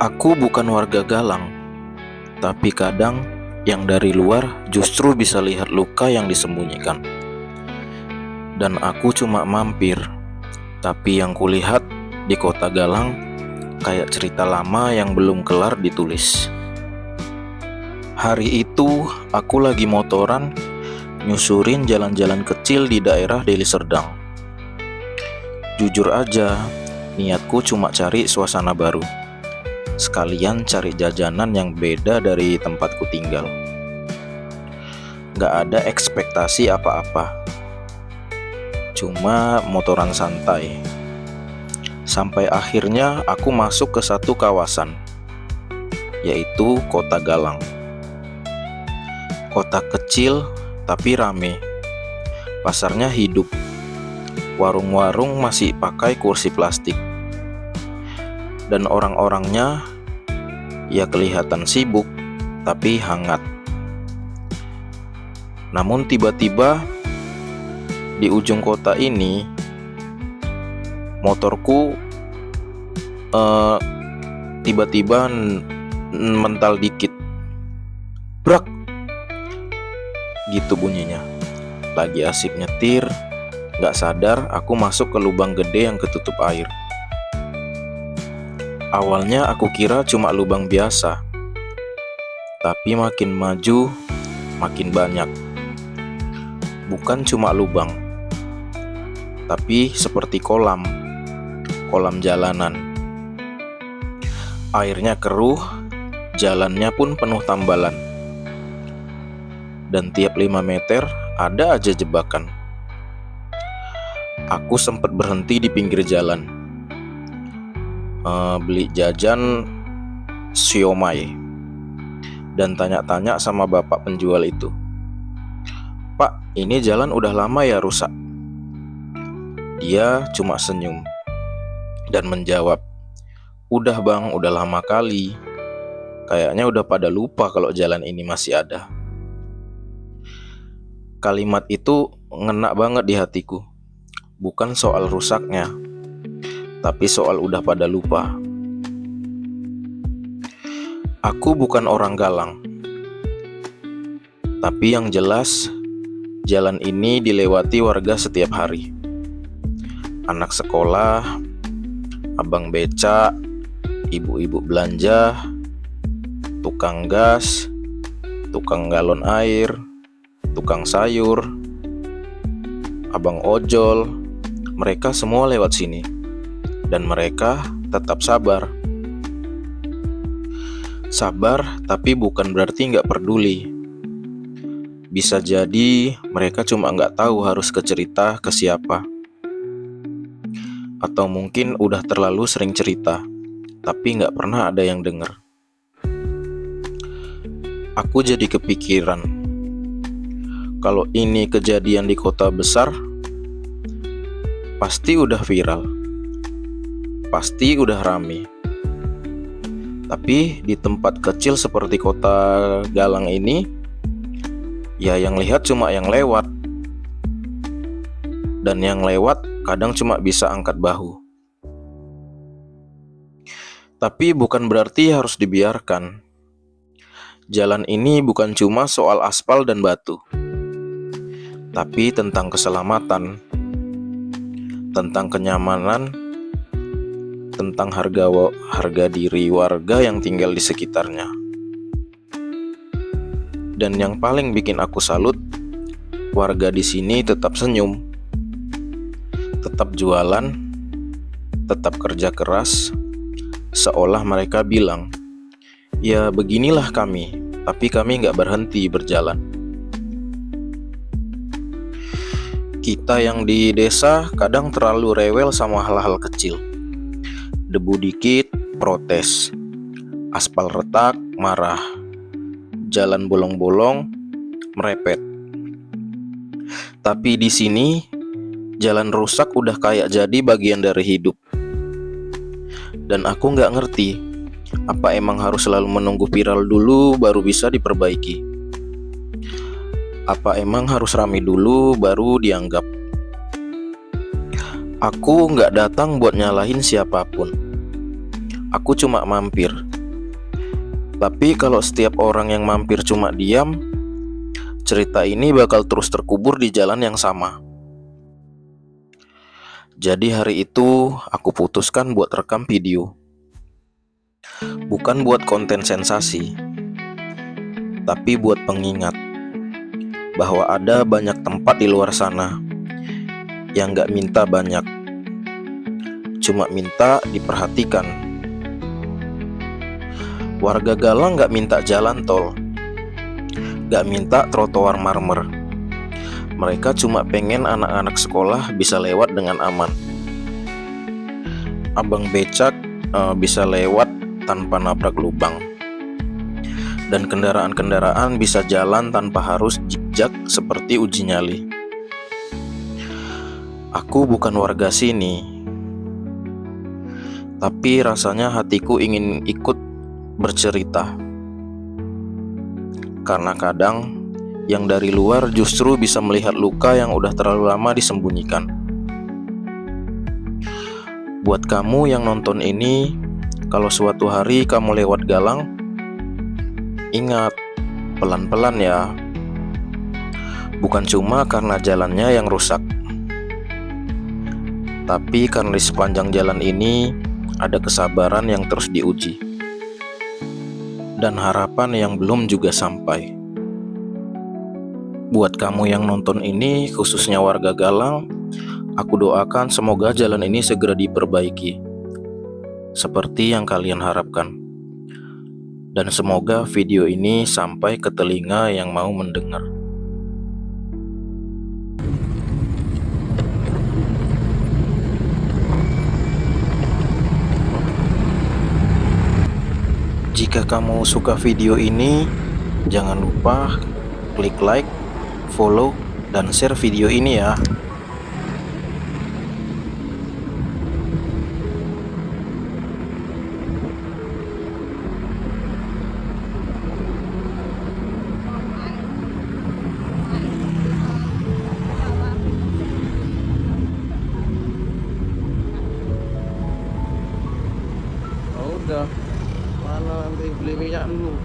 Aku bukan warga Galang, tapi kadang yang dari luar justru bisa lihat luka yang disembunyikan. Dan aku cuma mampir, tapi yang kulihat di kota Galang kayak cerita lama yang belum kelar ditulis. Hari itu aku lagi motoran nyusurin jalan-jalan kecil di daerah Deli Serdang. Jujur aja, niatku cuma cari suasana baru. Sekalian cari jajanan yang beda dari tempatku tinggal. Gak ada ekspektasi apa-apa, cuma motoran santai. Sampai akhirnya aku masuk ke satu kawasan, yaitu Kota Galang. Kota kecil tapi rame. Pasarnya hidup. Warung-warung masih pakai kursi plastik. Dan orang-orangnya ya kelihatan sibuk tapi hangat. Namun tiba-tiba di ujung kota ini motorku tiba-tiba mental dikit. Brak! Gitu bunyinya. Lagi asik nyetir, gak sadar aku masuk ke lubang gede yang ketutup air. Awalnya aku kira cuma lubang biasa, tapi makin maju, makin banyak. Bukan cuma lubang, tapi seperti kolam jalanan. Airnya keruh, jalannya pun penuh tambalan. Dan tiap 5 meter ada aja jebakan. Aku sempat berhenti di pinggir jalan, beli jajan siomay, dan tanya-tanya sama bapak penjual itu. Pak, ini jalan udah lama ya rusak? Dia cuma senyum dan menjawab, udah bang, udah lama kali. Kayaknya udah pada lupa kalau jalan ini masih ada. Kalimat itu ngena banget di hatiku. Bukan soal rusaknya, tapi soal udah pada lupa. Aku bukan orang Galang, tapi yang jelas jalan ini dilewati warga setiap hari. Anak sekolah, abang becak, ibu-ibu belanja, tukang gas, tukang galon air, tukang sayur, abang ojol, mereka semua lewat sini. Dan mereka tetap sabar. Sabar tapi bukan berarti gak peduli. Bisa jadi mereka cuma gak tahu harus cerita ke siapa. Atau mungkin udah terlalu sering cerita, tapi gak pernah ada yang denger. Aku jadi kepikiran, kalau ini kejadian di kota besar, pasti udah viral, pasti udah rame. Tapi di tempat kecil seperti kota Galang ini, ya yang lihat cuma yang lewat. Dan yang lewat kadang cuma bisa angkat bahu. Tapi bukan berarti harus dibiarkan. Jalan ini bukan cuma soal aspal dan batu, tapi tentang keselamatan, tentang kenyamanan, tentang harga diri warga yang tinggal di sekitarnya. Dan yang paling bikin aku salut, warga di sini tetap senyum, tetap jualan, tetap kerja keras, seolah mereka bilang, ya beginilah kami, tapi kami gak berhenti berjalan. Kita yang di desa kadang terlalu rewel sama hal-hal kecil. Debu dikit, protes. Aspal retak, marah. Jalan bolong-bolong, merepet. Tapi di sini, jalan rusak udah kayak jadi bagian dari hidup. Dan aku gak ngerti, apa emang harus selalu menunggu viral dulu baru bisa diperbaiki? Apa emang harus rame dulu baru dianggap? Aku gak datang buat nyalahin siapapun. aku cuma mampir. Tapi kalau setiap orang yang mampir cuma diam, cerita ini bakal terus terkubur di jalan yang sama. Jadi hari itu aku putuskan buat rekam video. Bukan buat konten sensasi, tapi buat pengingat bahwa ada banyak tempat di luar sana yang gak minta banyak, cuma minta diperhatikan. Warga Galang gak minta jalan tol, gak minta trotoar marmer. Mereka cuma pengen anak-anak sekolah bisa lewat dengan aman. Abang becak bisa lewat tanpa nabrak lubang. Dan kendaraan-kendaraan bisa jalan tanpa harus zigzag seperti uji nyali. Aku bukan warga sini, tapi rasanya hatiku ingin ikut bercerita. Karena kadang yang dari luar justru bisa melihat luka yang udah terlalu lama disembunyikan. Buat kamu yang nonton ini, kalau suatu hari kamu lewat Galang, ingat, pelan-pelan ya. Bukan cuma karena jalannya yang rusak, tapi karena di sepanjang jalan ini ada kesabaran yang terus diuji, dan harapan yang belum juga sampai. Buat kamu yang nonton ini, khususnya warga Galang, aku doakan semoga jalan ini segera diperbaiki, seperti yang kalian harapkan. Dan semoga video ini sampai ke telinga yang mau mendengar. Jika kamu suka video ini, jangan lupa klik like, follow, dan share video ini ya. Oh, udah mana nanti beli minyak dulu.